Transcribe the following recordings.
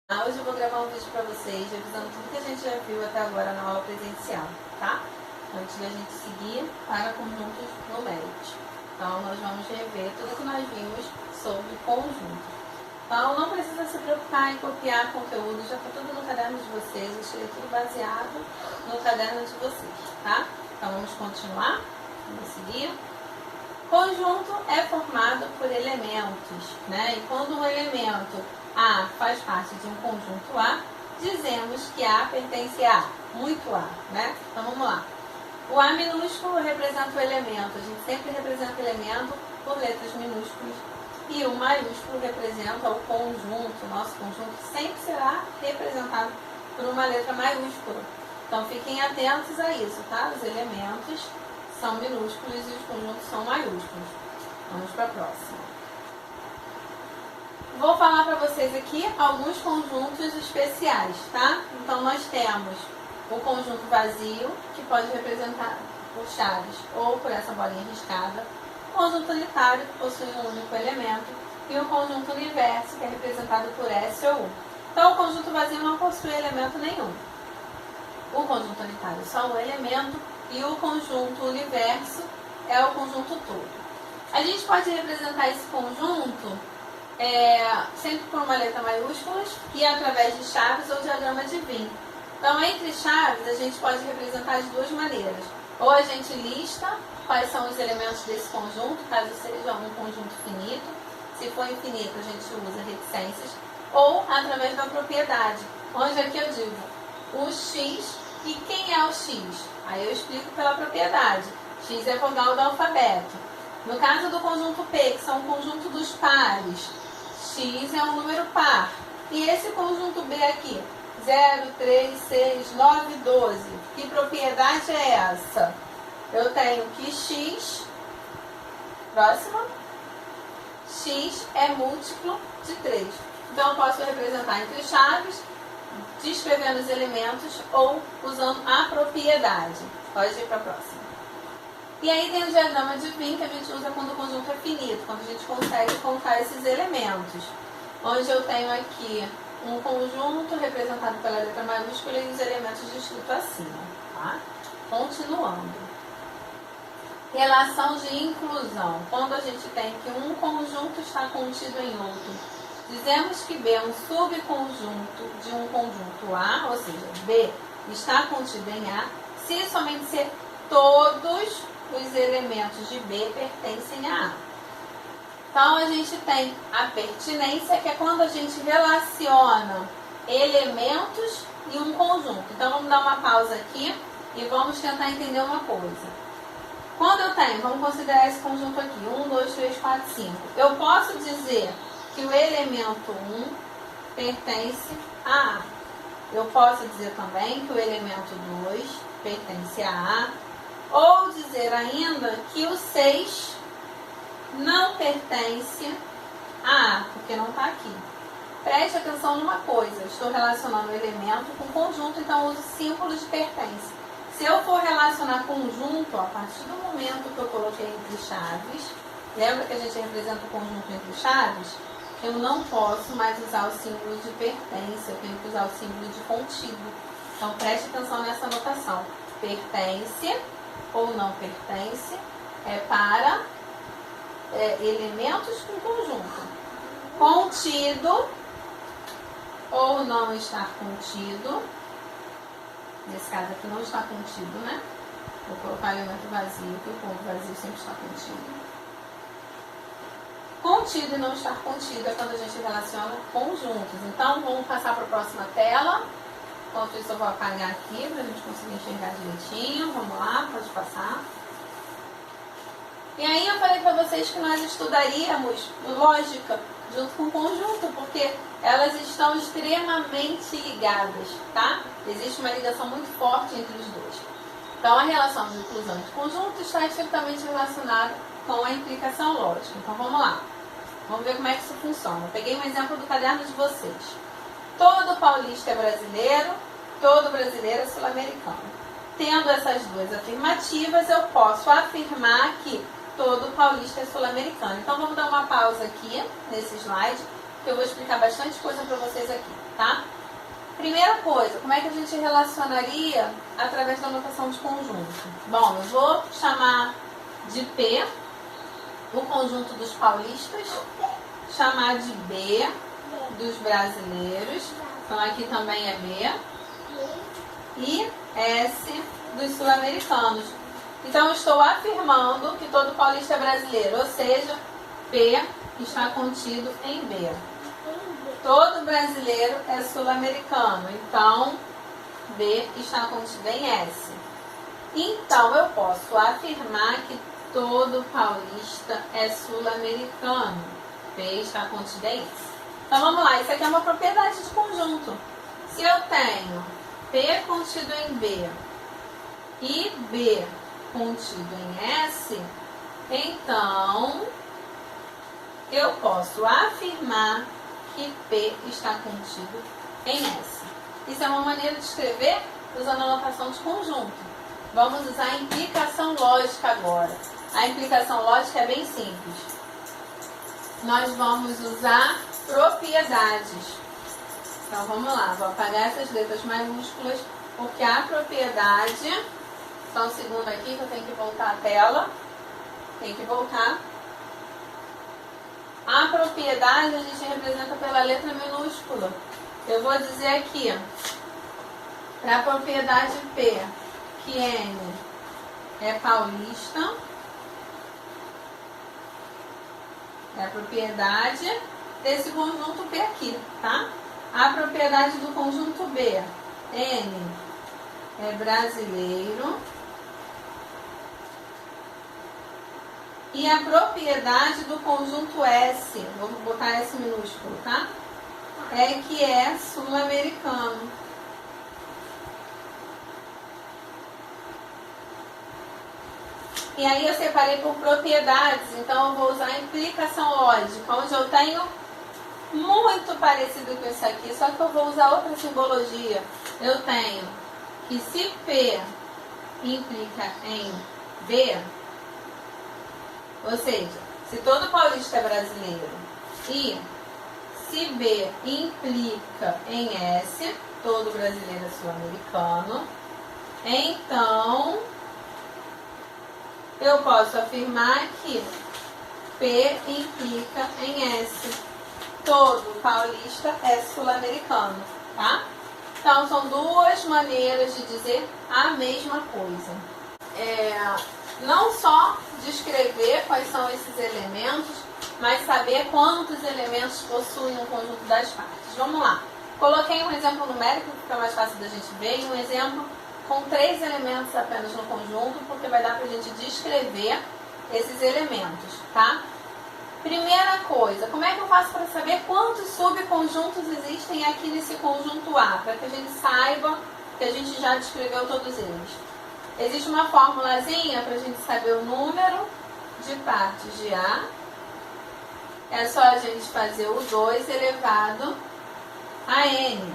Hoje eu vou gravar um vídeo para vocês, revisando tudo que a gente já viu até agora na aula presencial, tá? Antes da gente seguir para conjuntos numéricos. Então, nós vamos rever tudo que nós vimos sobre conjuntos. Então, não precisa se preocupar em copiar conteúdo, já está tudo no caderno de vocês, eu tirei tudo baseado no caderno de vocês, tá? Então, vamos continuar, vamos seguir. Conjunto é formado por elementos, né? E quando um elemento A faz parte de um conjunto A, dizemos que A pertence a A, muito A, né? Então vamos lá. O A minúsculo representa o elemento, a gente sempre representa o elemento por letras minúsculas, e o maiúsculo representa o conjunto, nosso conjunto sempre será representado por uma letra maiúscula. Então fiquem atentos a isso, tá? Os elementos são minúsculos e os conjuntos são maiúsculos. Vamos para a próxima. Vou falar para vocês aqui alguns conjuntos especiais, tá? Então nós temos o conjunto vazio, que pode representar por chaves ou por essa bolinha riscada, o conjunto unitário, que possui um único elemento, e o conjunto universo, que é representado por S ou U. Então o conjunto vazio não possui elemento nenhum. O conjunto unitário é só um elemento e o conjunto universo é o conjunto todo. A gente pode representar esse conjunto sempre por uma letra maiúscula e através de chaves ou diagrama de Venn. Então, entre chaves, a gente pode representar de duas maneiras. Ou a gente lista quais são os elementos desse conjunto, caso seja um conjunto finito. Se for infinito, a gente usa reticências. Ou através da propriedade, onde aqui eu digo o X e quem é o X. Aí eu explico pela propriedade. X é vogal do alfabeto. No caso do conjunto P, que são o conjunto dos pares, X é um número par. E esse conjunto B aqui, 0, 3, 6, 9, 12. Que propriedade é essa? Eu tenho que X, próxima, X é múltiplo de 3. Então eu posso representar entre chaves, descrevendo os elementos ou usando a propriedade. Pode ir para a próxima. E aí tem o diagrama de Venn que a gente usa quando o conjunto é finito, quando a gente consegue contar esses elementos. Onde eu tenho aqui um conjunto representado pela letra maiúscula e os elementos descritos acima. Tá? Continuando. Relação de inclusão. Quando a gente tem que um conjunto está contido em outro. Dizemos que B é um subconjunto de um conjunto A, ou seja, B está contido em A, se somente se todos os elementos de B pertencem a A. Então, a gente tem a pertinência, que é quando a gente relaciona elementos e um conjunto. Então, vamos dar uma pausa aqui e vamos tentar entender uma coisa. Quando eu tenho, vamos considerar esse conjunto aqui, 1, 2, 3, 4, 5. Eu posso dizer que o elemento 1 pertence a A. Eu posso dizer também que o elemento 2 pertence a A. Ou dizer ainda que o 6 não pertence a A, porque não está aqui. Preste atenção numa coisa, eu estou relacionando o elemento com conjunto, então eu uso símbolo de pertence. Se eu for relacionar conjunto, a partir do momento que eu coloquei entre chaves, lembra que a gente representa o conjunto entre chaves? Eu não posso mais usar o símbolo de pertence, eu tenho que usar o símbolo de contido. Então preste atenção nessa anotação. Pertence ou não pertence é para elementos com conjunto. Contido ou não estar contido. Nesse caso aqui não está contido, né? Vou colocar elemento vazio, que o ponto vazio sempre está contido. Contido e não estar contido é quando a gente relaciona conjuntos. Então, vamos passar para a próxima tela. Enquanto isso, eu vou apagar aqui para a gente conseguir enxergar direitinho. Vamos lá, pode passar. E aí, eu falei para vocês que nós estudaríamos lógica junto com conjunto, porque elas estão extremamente ligadas, tá? Existe uma ligação muito forte entre os dois. Então, a relação de inclusão de conjunto está estritamente relacionada com a implicação lógica. Então, vamos lá. Vamos ver como é que isso funciona. Eu peguei um exemplo do caderno de vocês. Todo paulista é brasileiro, todo brasileiro é sul-americano. Tendo essas duas afirmativas, eu posso afirmar que todo paulista é sul-americano. Então, vamos dar uma pausa aqui nesse slide que eu vou explicar bastante coisa para vocês aqui, tá? Primeira coisa, como é que a gente relacionaria através da notação de conjunto? Bom, eu vou chamar de P o conjunto dos paulistas, chamar de B dos brasileiros, então aqui também é B, e S dos sul-americanos. Então eu estou afirmando que todo paulista é brasileiro, ou seja, P está contido em B. Todo brasileiro é sul-americano, então B está contido em S. Então eu posso afirmar que todo paulista é sul-americano. P está contido em S. Então vamos lá, isso aqui é uma propriedade de conjunto. Se eu tenho P contido em B e B contido em S, então eu posso afirmar que P está contido em S. Isso é uma maneira de escrever usando a notação de conjunto. Vamos usar a implicação lógica agora. A implicação lógica é bem simples. Nós vamos usar propriedades. Então vamos lá, vou apagar essas letras maiúsculas, porque a propriedade, só um segundo aqui que eu tenho que voltar a tela. Tem que voltar. A propriedade a gente representa pela letra minúscula. Eu vou dizer aqui, para a propriedade P, que N é paulista, é a propriedade desse conjunto P aqui, tá? A propriedade do conjunto B, N é brasileiro. E a propriedade do conjunto S, vou botar S minúsculo, tá? É que é sul-americano. E aí eu separei por propriedades, então eu vou usar a implicação lógica, onde eu tenho muito parecido com isso aqui, só que eu vou usar outra simbologia. Eu tenho que se P implica em B, ou seja, se todo paulista é brasileiro e se B implica em S, todo brasileiro é sul-americano, então eu posso afirmar que P implica em S, todo paulista é sul-americano, tá? Então são duas maneiras de dizer a mesma coisa. Não só descrever quais são esses elementos, mas saber quantos elementos possuem um conjunto das partes. Vamos lá. Coloquei um exemplo numérico, que fica mais fácil da gente ver, e um exemplo com 3 elementos apenas no conjunto, porque vai dar para a gente descrever esses elementos, tá? Primeira coisa, como é que eu faço para saber quantos subconjuntos existem aqui nesse conjunto A? Para que a gente saiba que a gente já descreveu todos eles. Existe uma formulazinha para a gente saber o número de partes de A. É só a gente fazer o 2 elevado a N,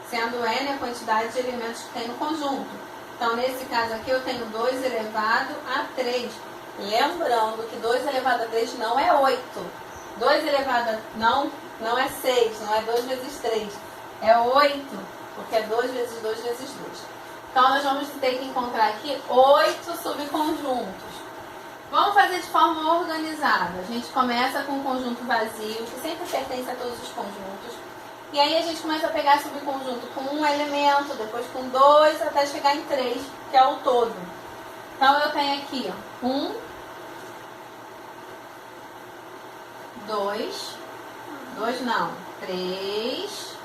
sendo N a quantidade de elementos que tem no conjunto. Então, nesse caso aqui, eu tenho 2 elevado a 3. Lembrando que 2 elevado a 3 não é 8. 2 elevado a... não é 6, não é 2 vezes 3. É 8, porque é 2 vezes 2 vezes 2. Então, nós vamos ter que encontrar aqui 8 subconjuntos. Vamos fazer de forma organizada. A gente começa com um conjunto vazio, que sempre pertence a todos os conjuntos. E aí a gente começa a pegar subconjunto com um elemento, depois com 2, até chegar em 3, que é o todo. Então, eu tenho aqui 1, 2, 2 não, 3,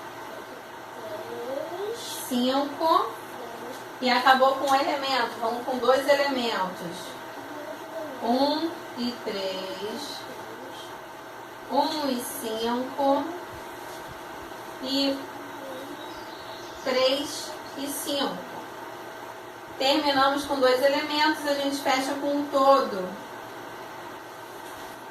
5... E acabou com um elemento, vamos com 2 elementos. 1 e 3, 1 e 5, e 3 e 5. Terminamos com 2 elementos, a gente fecha com um todo.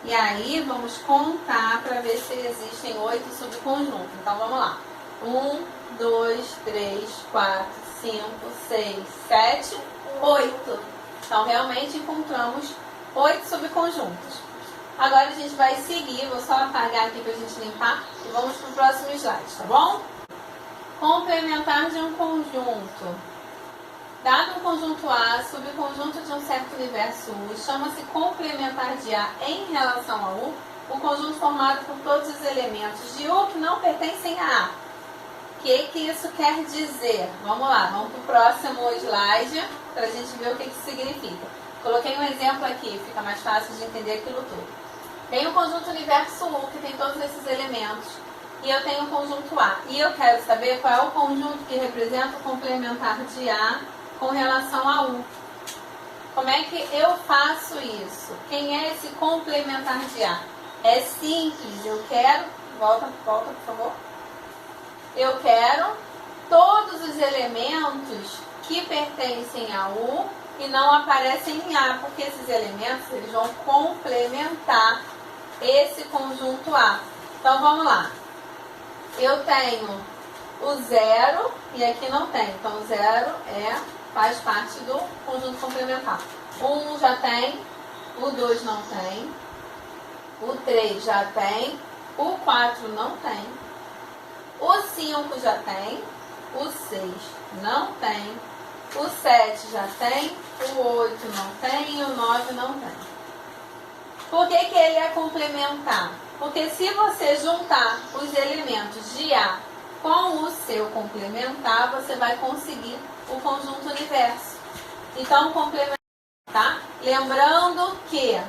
E aí vamos contar para ver se existem 8 subconjuntos. Então vamos lá. 1, 2, 3, 4, 5, 6, 7, 8. Então realmente encontramos 8 subconjuntos. Agora a gente vai seguir, vou só apagar aqui pra gente limpar e vamos pro próximo slide, tá bom? Complementar de um conjunto. Dado um conjunto A, subconjunto de um certo universo U, chama-se complementar de A em relação a U, o conjunto formado por todos os elementos de U que não pertencem a A. O que isso quer dizer? Vamos lá, vamos para o próximo slide para a gente ver o que isso significa. Coloquei um exemplo aqui, fica mais fácil de entender aquilo tudo. Tem o conjunto universo U que tem todos esses elementos e eu tenho o conjunto A. E eu quero saber qual é o conjunto que representa o complementar de A com relação a U. Como é que eu faço isso? Quem é esse complementar de A? É simples, eu quero... Volta, por favor. Eu quero todos os elementos que pertencem a U e não aparecem em A, porque esses elementos eles vão complementar esse conjunto A. Então vamos lá. Eu tenho o 0 e aqui não tem. Então o 0 faz parte do conjunto complementar. O 1 já tem, o 2 não tem, o 3 já tem, o 4 não tem, o 5 já tem, o 6 não tem, o 7 já tem, o 8 não tem e o 9 não tem. Por que ele é complementar? Porque se você juntar os elementos de A com o seu complementar, você vai conseguir o conjunto universo. Então, complementar, tá? Lembrando que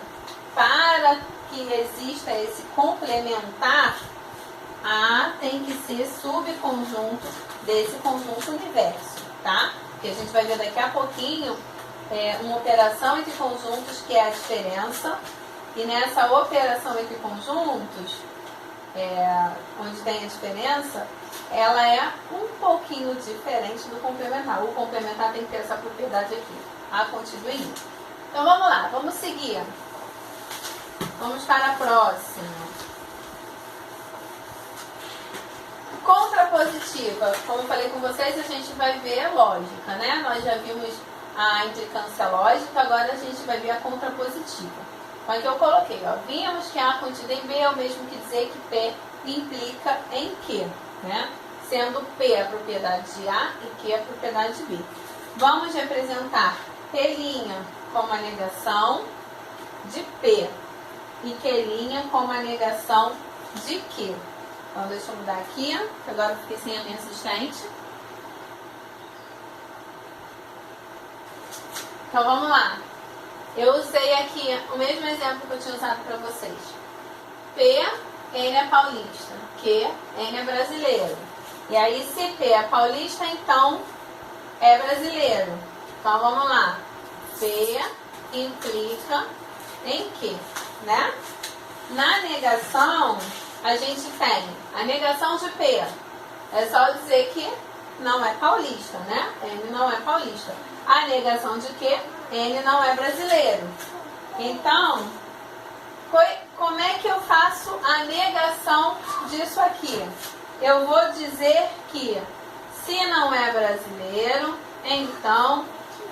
para que exista esse complementar, A tem que ser subconjunto desse conjunto universo, tá? Porque a gente vai ver daqui a pouquinho uma operação entre conjuntos que é a diferença. E nessa operação entre conjuntos, onde tem a diferença, ela é um pouquinho diferente do complementar. O complementar tem que ter essa propriedade aqui, a continuidade. Então vamos lá, vamos seguir. Vamos para a próxima. Contrapositiva. Como eu falei com vocês, a gente vai ver a lógica, né? Nós já vimos a implicância lógica, agora a gente vai ver a contrapositiva. Então aqui eu coloquei, ó, vimos que A contida em B é o mesmo que dizer que P implica em Q, né? Sendo P a propriedade de A e Q a propriedade de B. Vamos representar P' como a negação de P e Q' como a negação de Q. Então deixa eu mudar aqui, que agora eu fiquei sem a minha assistente. Então vamos lá. Eu usei aqui o mesmo exemplo que eu tinha usado para vocês. P, N é paulista. Q, N é brasileiro. E aí, se P é paulista, então é brasileiro. Então, vamos lá. P implica em Q, né? Na negação, a gente tem a negação de P. É só dizer que não é paulista, né? N não é paulista. A negação de Q, N não é brasileiro. Então, como é que eu faço a negação disso aqui? Eu vou dizer que se não é brasileiro, então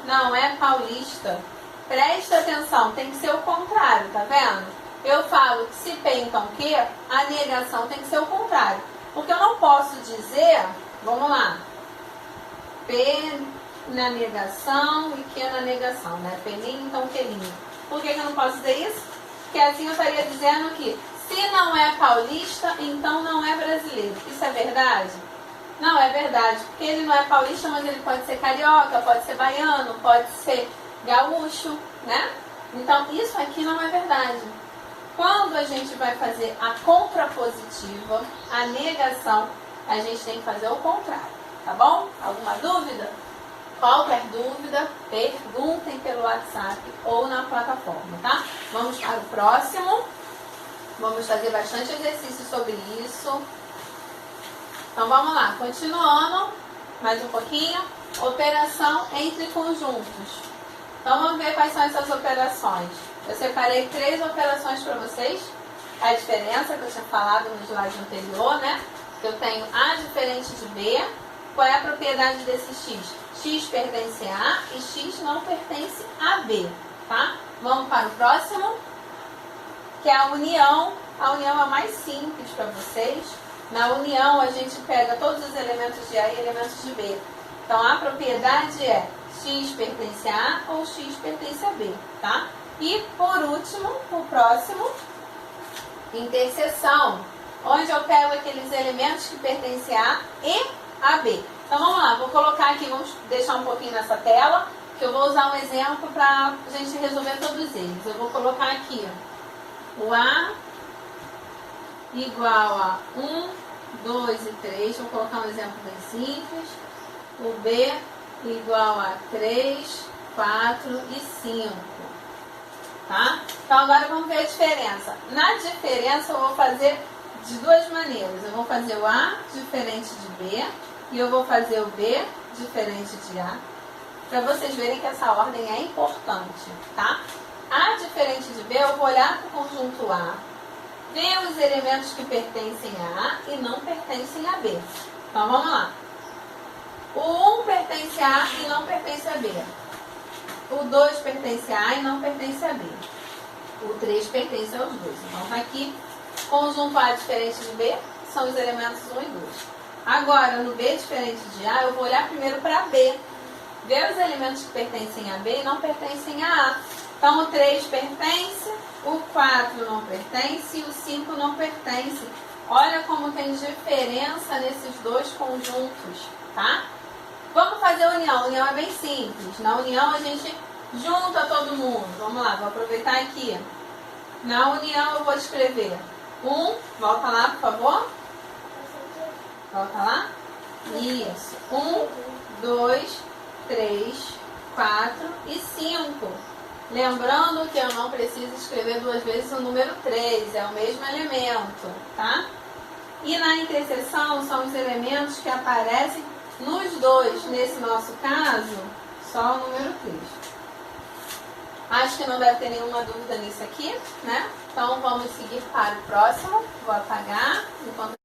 não é paulista. Presta atenção, tem que ser o contrário, tá vendo? Eu falo que se P então Q, a negação tem que ser o contrário. Porque eu não posso dizer, vamos lá, P na negação e Q na negação, né? Peninho, então Qlinho. Por que eu não posso dizer isso? Porque assim eu estaria dizendo que se não é paulista, então não é brasileiro. Isso é verdade? Não é verdade, porque ele não é paulista, mas ele pode ser carioca, pode ser baiano, pode ser gaúcho, né? Então isso aqui não é verdade. Quando a gente vai fazer a contrapositiva, a negação, a gente tem que fazer o contrário, tá bom? Alguma dúvida? Qualquer dúvida, perguntem pelo WhatsApp ou na plataforma, tá? Vamos para o próximo. Vamos fazer bastante exercício sobre isso. Então vamos lá, continuando, mais um pouquinho. Operação entre conjuntos. Então vamos ver quais são essas operações. Eu separei 3 operações para vocês. A diferença que eu tinha falado no slide anterior, né? Eu tenho A diferente de B. Qual é a propriedade desse X? X pertence a A e X não pertence a B, tá? Vamos para o próximo. que é a união. A união é mais simples para vocês. Na união, a gente pega todos os elementos de A e elementos de B. Então, a propriedade é X pertence a A ou X pertence a B, tá? E, por último, o próximo, interseção, onde eu pego aqueles elementos que pertencem a A e a B. Então, vamos lá, vou colocar aqui, vamos deixar um pouquinho nessa tela, que eu vou usar um exemplo para a gente resolver todos eles. Eu vou colocar aqui, ó, o A igual a 1, 2 e 3, vou colocar um exemplo bem simples. O B igual a 3, 4 e 5. Tá? Então agora vamos ver a diferença. Na diferença eu vou fazer de duas maneiras. Eu vou fazer o A diferente de B e eu vou fazer o B diferente de A, para vocês verem que essa ordem é importante, tá? A diferente de B, eu vou olhar para o conjunto A, ver os elementos que pertencem a A e não pertencem a B. Então vamos lá. O 1 pertence a A e não pertence a B. O 2 pertence a A e não pertence a B. O 3 pertence aos dois. Então tá aqui, conjunto A diferente de B são os elementos 1 e 2. Agora, no B diferente de A, eu vou olhar primeiro para B. Ver os elementos que pertencem a B e não pertencem a A. Então, o 3 pertence, o 4 não pertence e o 5 não pertence. Olha como tem diferença nesses dois conjuntos, tá? Vamos fazer a união. A união é bem simples. Na união, a gente junta todo mundo. Vamos lá, vou aproveitar aqui. Na união, eu vou escrever 1. Volta lá, por favor. Volta lá. Isso. 1, 2, 3, 4 e 5. Lembrando que eu não preciso escrever duas vezes o número 3, é o mesmo elemento, tá? E na interseção são os elementos que aparecem nos dois, nesse nosso caso, só o número 3. Acho que não deve ter nenhuma dúvida nisso aqui, né? Então vamos seguir para o próximo. Vou apagar enquanto